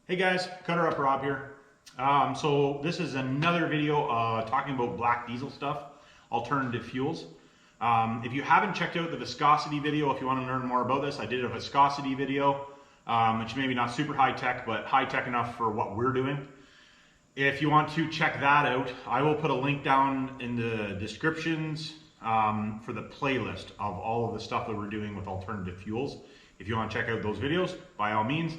Hey guys, Cutter Up Rob here. So this is another video talking about black diesel stuff, alternative fuels. If you haven't checked out the viscosity video, if you want to learn more about this, I did a viscosity video, which maybe not super high tech, but high tech enough for what we're doing. If you want to check that out, I will put a link down in the descriptions for the playlist of all of the stuff that we're doing with alternative fuels. If you want to check out those videos, by all means.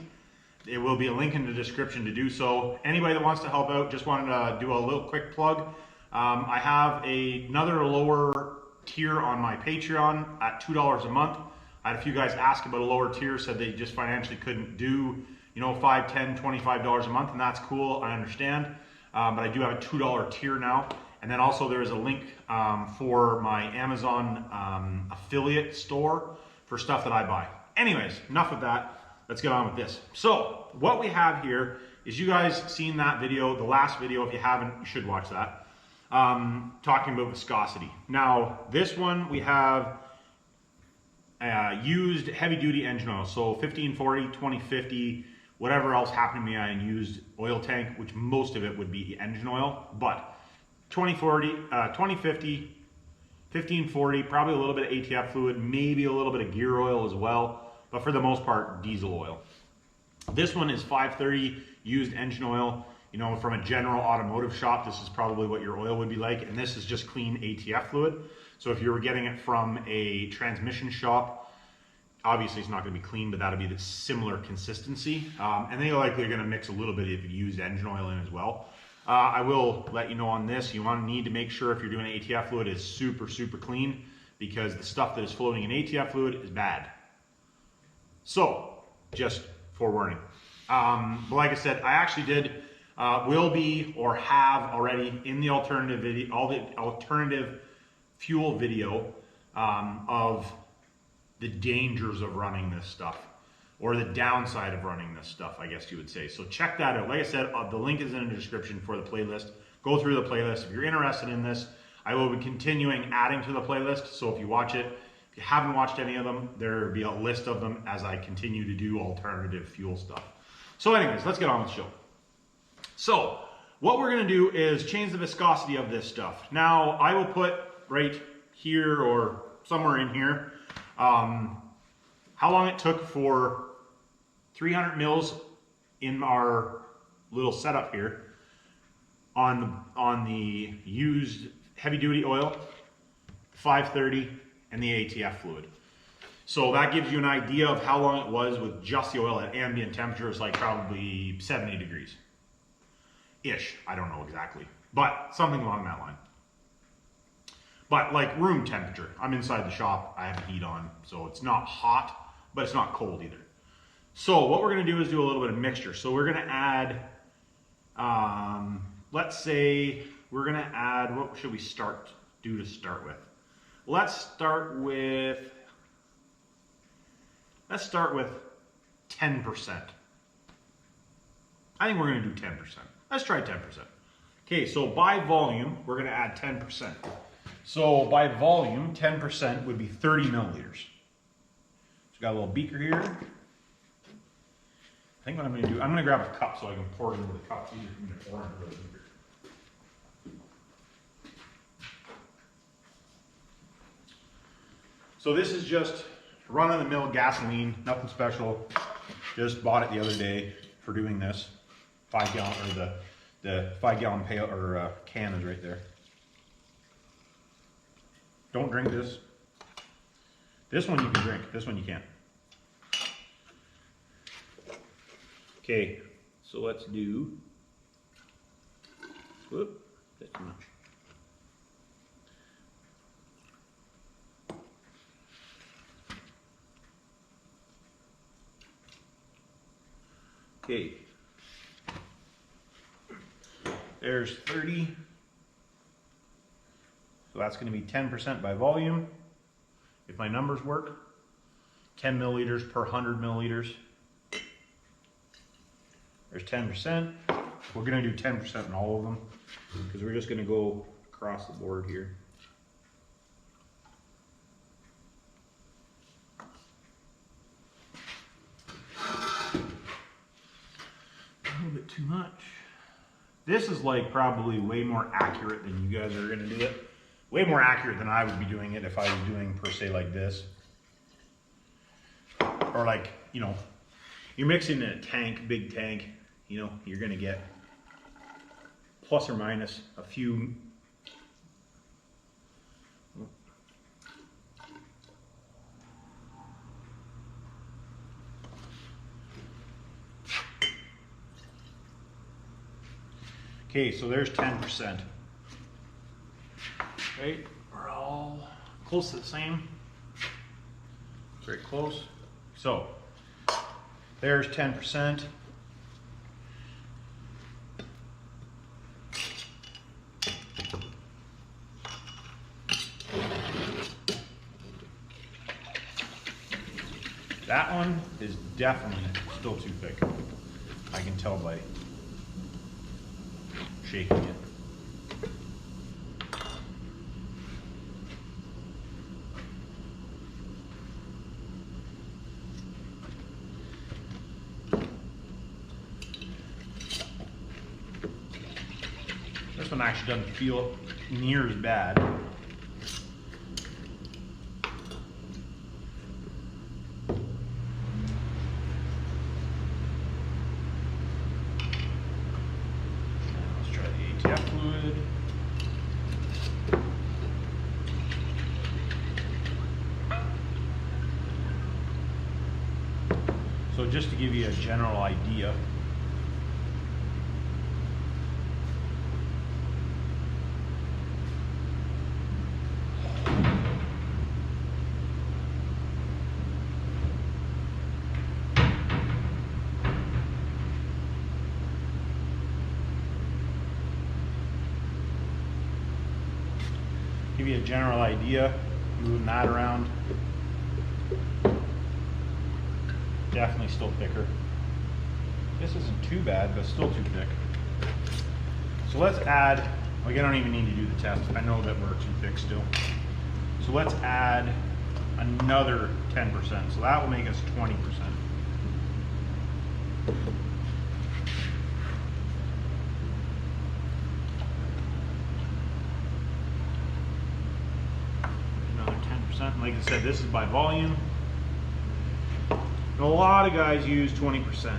It will be a link in the description to do so. Anybody that wants to help out, just wanted to do a little quick plug. I have another lower tier on my Patreon at $2 a month. I had a few guys ask about a lower tier, said they just financially couldn't do, $5, $10, $25 a month, and that's cool, I understand. But I do have a $2 tier now. And then also there is a link for my Amazon affiliate store for stuff that I buy. Anyways, enough of that. Let's get on with this. So what we have here is, you guys seen that video, the last video. If you haven't, you should watch that, talking about viscosity. Now this one we have used heavy duty engine oil, so 1540, 2050, whatever else happened to me, I used oil tank, which most of it would be engine oil, but 2040, 2050, 1540, probably a little bit of ATF fluid, maybe a little bit of gear oil as well. But for the most part, diesel oil. This one is 530 used engine oil. From a general automotive shop, this is probably what your oil would be like. And this is just clean ATF fluid. So if you were getting it from a transmission shop, obviously it's not going to be clean, but that'll be the similar consistency. And they likely are going to mix a little bit of used engine oil in as well. I will let you know on this, you need to make sure if you're doing ATF fluid is super, super clean, because the stuff that is floating in ATF fluid is bad. So, just forewarning. But like I said, I actually did, will be, or have already in the alternative video, all the alternative fuel video of the dangers of running this stuff, or the downside of running this stuff, I guess you would say. So check that out. Like I said, the link is in the description for the playlist. Go through the playlist. If you're interested in this, I will be continuing adding to the playlist. So if you watch it, if you haven't watched any of them, there will be a list of them as I continue to do alternative fuel stuff. So anyways, let's get on with the show. So what we're going to do is change the viscosity of this stuff. Now I will put right here or somewhere in here how long it took for 300 mils in our little setup here on the used heavy duty oil, 530, and the ATF fluid. So that gives you an idea of how long it was with just the oil at ambient temperature. It's like probably 70 degrees ish. I don't know exactly, but something along that line. But like room temperature, I'm inside the shop, I have the heat on, so it's not hot, but it's not cold either. So what we're gonna do is do a little bit of mixture. So we're gonna add, let's say we're gonna add, what should we start with? Let's start with 10%. I think we're going to do 10%. Let's try 10%. Okay, so by volume, we're going to add 10%. So by volume, 10% would be 30 milliliters. So got a little beaker here. I think what I'm going to do, I'm going to grab a cup so I can pour it into the cup. It's easier for me to pour into the beaker. So this is just run-of-the-mill gasoline, nothing special. Just bought it the other day for doing this. 5 gallon, or the 5 gallon pail or can is right there. Don't drink this. This one you can drink. This one you can't. Okay, so let's do. Whoop, that's too much. Okay, there's 30, so that's going to be 10% by volume, if my numbers work, 10 milliliters per 100 milliliters, there's 10%, we're going to do 10% in all of them, because we're just going to go across the board here. too much. This is like probably way more accurate than you guys are gonna do it. Way more accurate than I would be doing it if I was doing per se like this. Or like, you know, you're mixing in a tank, big tank, you know, you're gonna get plus or minus a few. Okay, so there's 10%. Right, we're all close to the same. Very close. So there's 10%. That one is definitely still too thick. I can tell by shaking it. This one actually doesn't feel near as bad. So just to give you a general idea, moving that around. Definitely still thicker. This isn't too bad, but still too thick. So let's add, like I don't even need to do the test. I know that we're too thick still. So let's add another 10%. So that will make us 20%. Another 10%. Like I said, this is by volume. And a lot of guys use 20%.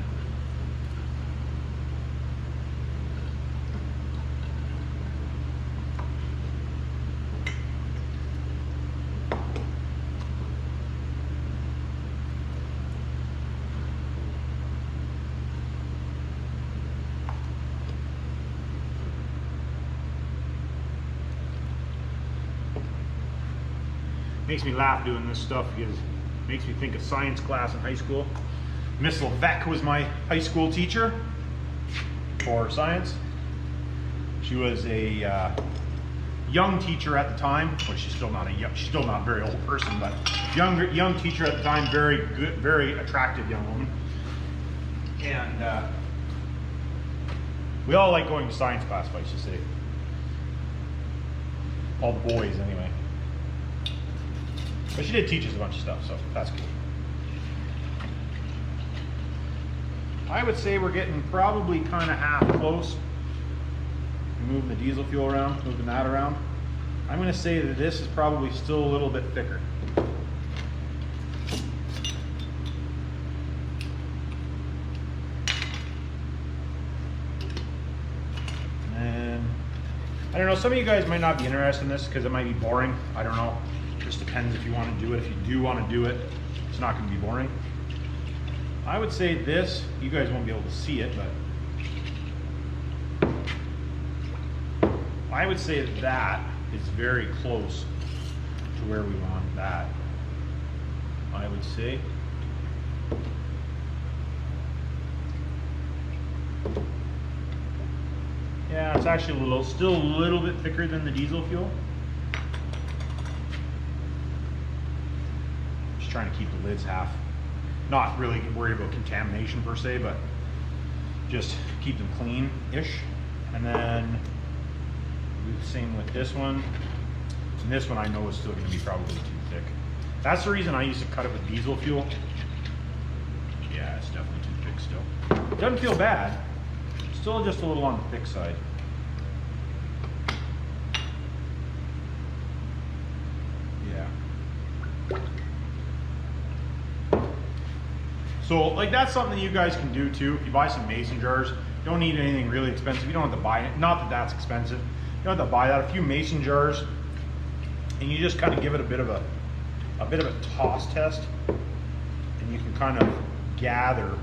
Makes me laugh doing this stuff because it makes me think of science class in high school. Miss Levesque was my high school teacher for science. She was a young teacher at the time. Well, she's still not a very old person, but young teacher at the time. Very good, very attractive young woman. And we all like going to science class, I should say. All the boys, anyway. But she did teach us a bunch of stuff, so that's cool. I would say we're getting probably kind of half close. Moving the diesel fuel around, moving that around. I'm going to say that this is probably still a little bit thicker. And I don't know, some of you guys might not be interested in this because it might be boring. I don't know. Just depends if you want to do it. If you do want to do it, it's not going to be boring. I would say this, you guys won't be able to see it, but I would say that is very close to where we want that. I would say. Yeah, it's actually still a little bit thicker than the diesel fuel. Trying to keep the lids half. Not really worried about contamination per se, but just keep them clean-ish. And then do the same with this one. And this one I know is still going to be probably too thick. That's the reason I used to cut it with diesel fuel. Yeah, it's definitely too thick still. It doesn't feel bad. It's Still just a little on the thick side. Yeah. So like that's something that you guys can do too. If you buy some mason jars, you don't need anything really expensive. You don't have to buy it. Not that that's expensive. You don't have to buy that. A few mason jars, and you just kind of give it a bit of a toss test, and you can kind of gather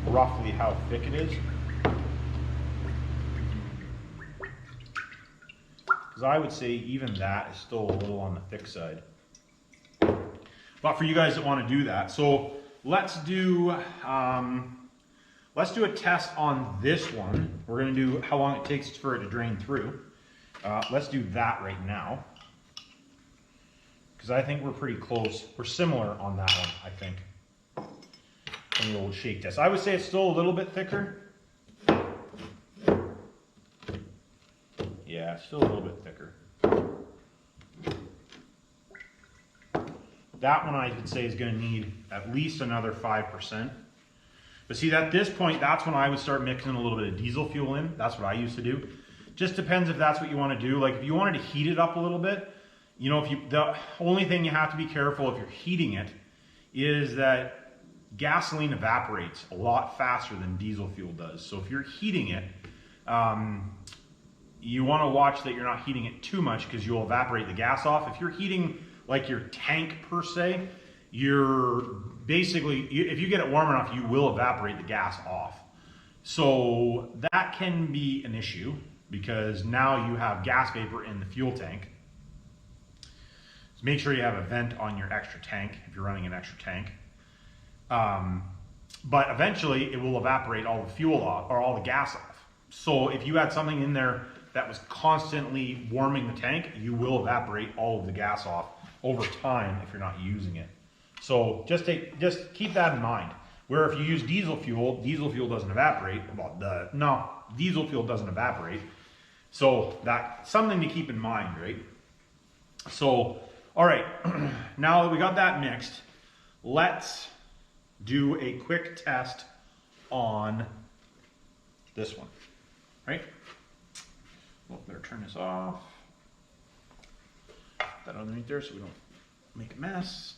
roughly how thick it is. Because I would say even that is still a little on the thick side. But for you guys that want to do that, so let's do a test on this one. We're going to do how long it takes for it to drain through. Let's do that right now, because I think we're pretty close. We're similar on that one, I think. And the old shake test. I would say it's still a little bit thicker. Yeah, it's still a little bit thicker. That one I would say is going to need at least another 5%. But see, at this point, that's when I would start mixing a little bit of diesel fuel in. That's what I used to do. Just depends if that's what you want to do. Like if you wanted to heat it up a little bit, you know, the only thing you have to be careful if you're heating it is that gasoline evaporates a lot faster than diesel fuel does. So if you're heating it, you want to watch that you're not heating it too much, because you'll evaporate the gas off. If you're heating like your tank per se, you're basically, if you get it warm enough, you will evaporate the gas off. So that can be an issue, because now you have gas vapor in the fuel tank. So make sure you have a vent on your extra tank if you're running an extra tank. But eventually it will evaporate all the fuel off, or all the gas off. So if you had something in there that was constantly warming the tank, you will evaporate all of the gas off over time if you're not using it. So just keep that in mind. Where if you use diesel fuel doesn't evaporate. Well, diesel fuel doesn't evaporate. So that's something to keep in mind, right? So, all right, now that we got that mixed, let's do a quick test on this one, right? Well, better turn this off. Put that underneath there so we don't make a mess.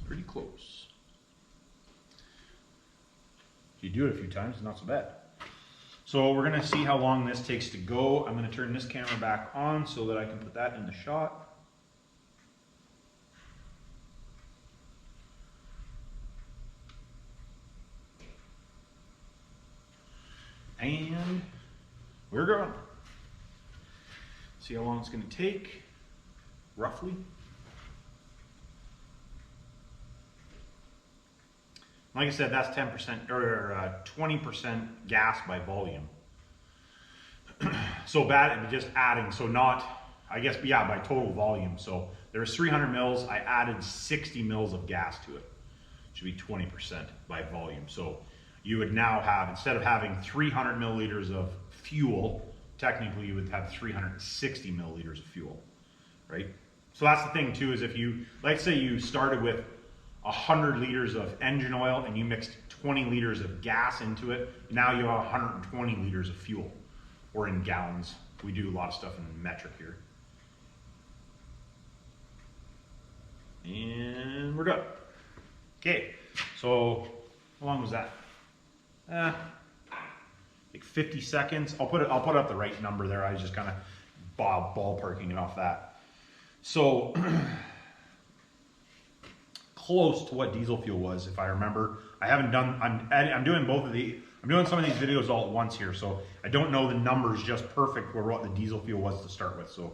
Pretty close. If you do it a few times, it's not so bad. So we're gonna see how long this takes to go. I'm gonna turn this camera back on so that I can put that in the shot. And we're going. See how long it's gonna take, roughly. Like I said, that's 10% or 20% gas by volume. So bad, just adding, so not, I guess, yeah, by total volume. So there's 300 mils, I added 60 mils of gas to it. Should be 20% by volume. So you would now have, instead of having 300 milliliters of fuel, technically you would have 360 milliliters of fuel, right? So that's the thing too, is if you, let's say you started with 100 liters of engine oil and you mixed 20 liters of gas into it, now you have 120 liters of fuel, or in gallons. We do a lot of stuff in metric here. And we're done. Okay, so how long was that? Like 50 seconds. I'll put up the right number there. I was just kind of ballparking it off that. So close to what diesel fuel was, if I remember. I haven't done, I'm doing both of the, I'm doing some of these videos all at once here, so I don't know the numbers just perfect for what the diesel fuel was to start with. So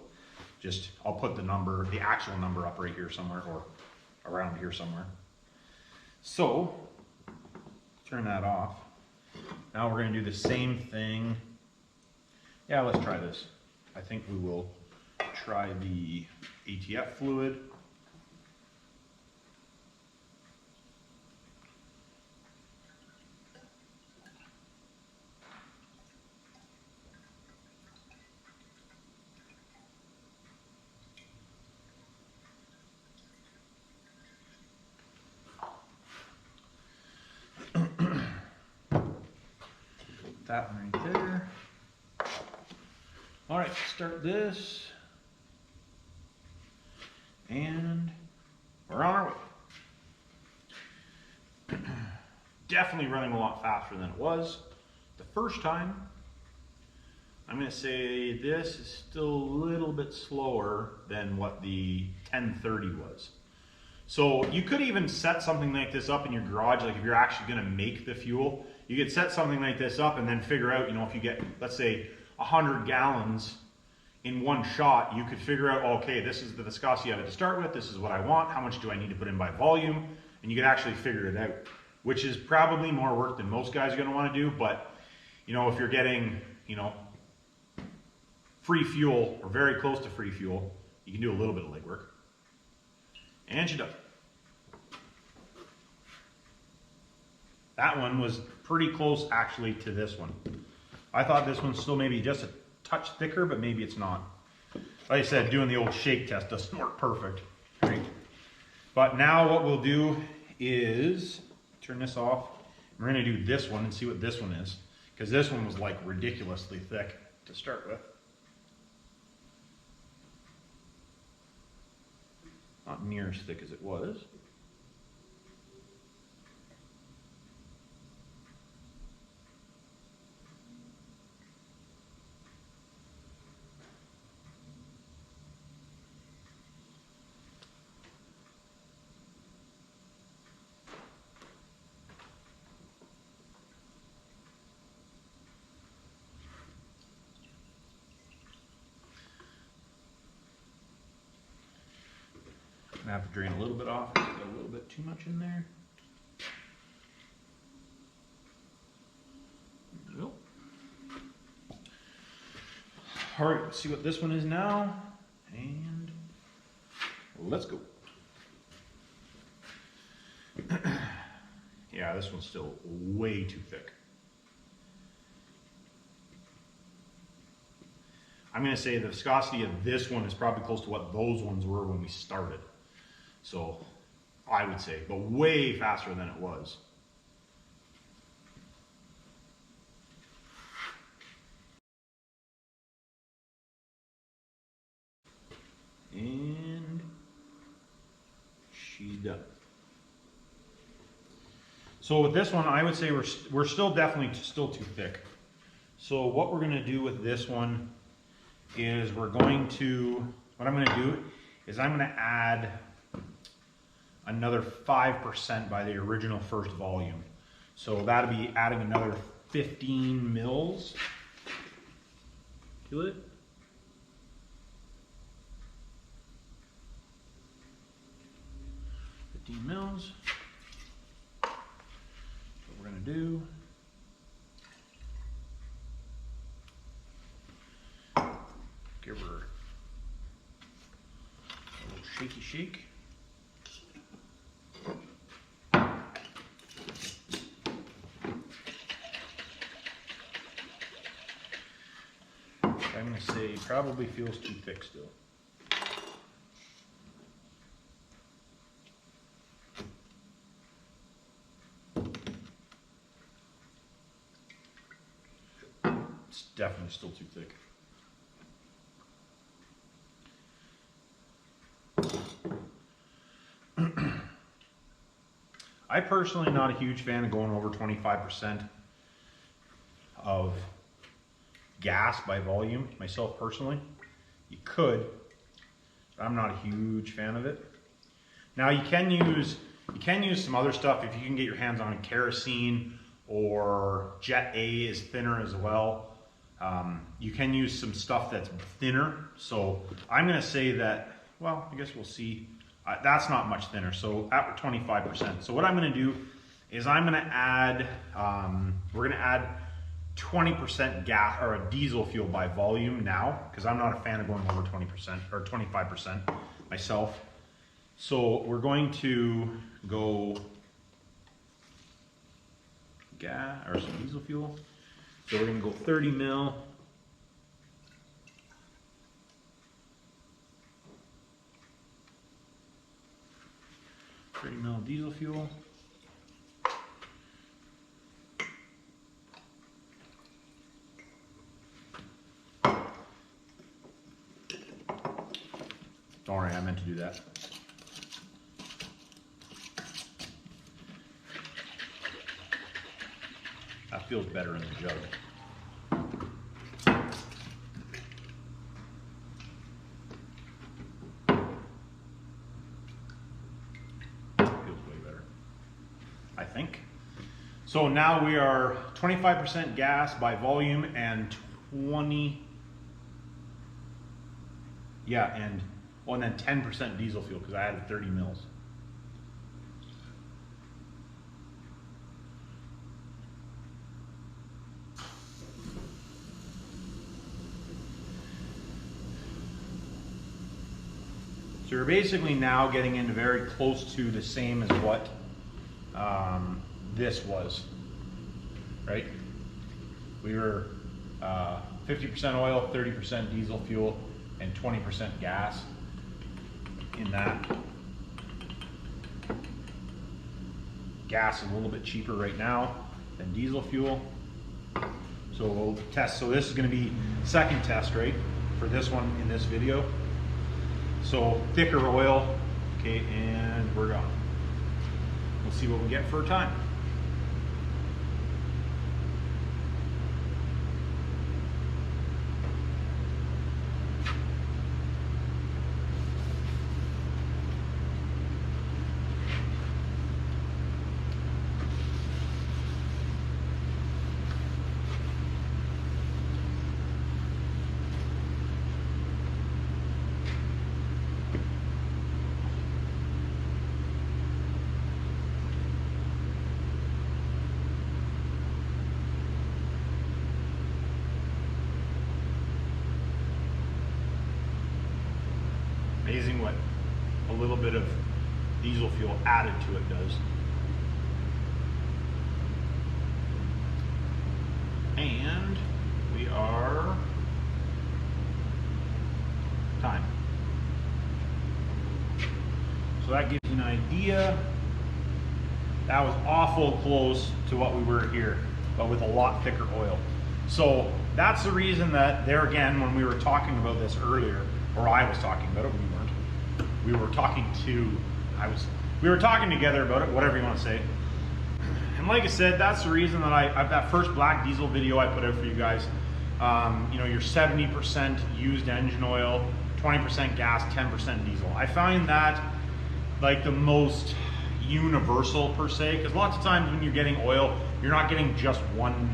just, I'll put the number, the actual number up right here somewhere, or around here somewhere. So, turn that off. Now we're gonna do the same thing. Yeah, let's try this. I think we will try the ATF fluid. that one right there. All right, start this. And we're on our way. Definitely running a lot faster than it was the first time. I'm going to say this is still a little bit slower than what the 1030 was. So you could even set something like this up in your garage, like if you're actually going to make the fuel, you could set something like this up and then figure out, you know, if you get, let's say, 100 gallons in one shot, you could figure out, okay, this is the viscosity of it to start with, this is what I want, how much do I need to put in by volume, and you could actually figure it out, which is probably more work than most guys are going to want to do, but, you know, if you're getting, you know, free fuel, or very close to free fuel, you can do a little bit of legwork. And you're done. That one was pretty close actually to this one. I thought this one's still maybe just a touch thicker, but maybe it's not. Like I said, doing the old shake test doesn't work perfect, right? But now what we'll do is turn this off. We're gonna do this one and see what this one is, because this one was like ridiculously thick to start with. Not near as thick as it was. I have to drain a little bit off. Got a little bit too much in there. Nope. All right, let's see what this one is now, and let's go. Yeah, this one's still way too thick. I'm going to say the viscosity of this one is probably close to what those ones were when we started. So I would say, but way faster than it was. And she's done. So with this one, I would say we're still definitely still too thick. So what we're going to do with this one is what I'm going to do is I'm going to add another 5% by the original first volume. So that'll be adding another 15 mils to it. Mils. What we're going to do, give her a little shaky shake. I'm going to say probably feels too thick still. It's definitely still too thick. I personally am not a huge fan of going over 25% of gas by volume, myself personally. You could, but I'm not a huge fan of it. Now you can use some other stuff if you can get your hands on kerosene, or Jet A is thinner as well. You can use some stuff that's thinner. So I'm going to say that, well, I guess we'll see. That's not much thinner, so at 25%. So what I'm going to do is I'm going to add, we're going to add 20% gas or a diesel fuel by volume now, because I'm not a fan of going over 20% or 25% myself. So we're going to go gas or some diesel fuel. So we're going to go 30 mil. Diesel fuel. Don't worry, I meant to do that. That feels better in the jug. Feels way better, I think. So now we are 25% gas by volume and 20, yeah, and then 10% diesel fuel because I added 30 mils. So you're basically now getting into very close to the same as what this was, right? We were 50% oil, 30% diesel fuel, and 20% gas in that. Gas is a little bit cheaper right now than diesel fuel. So we'll test. So this is going to be second test, right, for this one in this video. So thicker oil, okay, and we're gone. We'll see what we get for a time. Amazing what a little bit of diesel fuel added to it does. And we are time. So that gives you an idea. That was awful close to what we were here, but with a lot thicker oil. So that's the reason that there again, when we were talking about this earlier, or I was talking about it, we weren't. We were talking together about it, whatever you want to say. And like I said, that's the reason that that first black diesel video I put out for you guys, you know, your 70% used engine oil, 20% gas, 10% diesel. I find that like the most universal per se, because lots of times when you're getting oil, you're not getting just one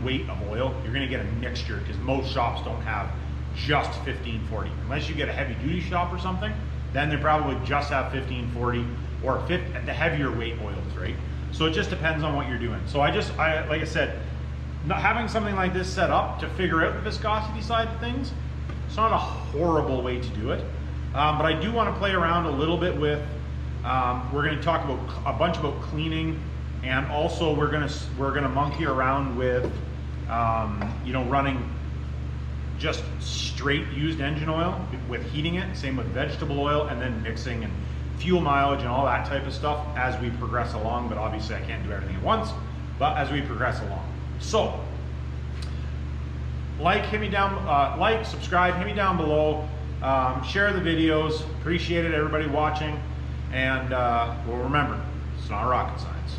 weight of oil. You're going to get a mixture because most shops don't have just 1540. Unless you get a heavy duty shop or something, then they probably just have 1540 or the heavier weight oils, right? So it just depends on what you're doing. So like I said, having something like this set up to figure out the viscosity side of things, it's not a horrible way to do it. But I do want to play around a little bit with, we're going to talk about a bunch about cleaning, and also we're going to monkey around with, you know, running just straight used engine oil with heating it, same with vegetable oil, and then mixing and fuel mileage and all that type of stuff as we progress along. But obviously I can't do everything at once, but as we progress along. So hit me down, subscribe, hit me down below, share the videos, appreciate it, everybody watching, and well, remember, it's not rocket science.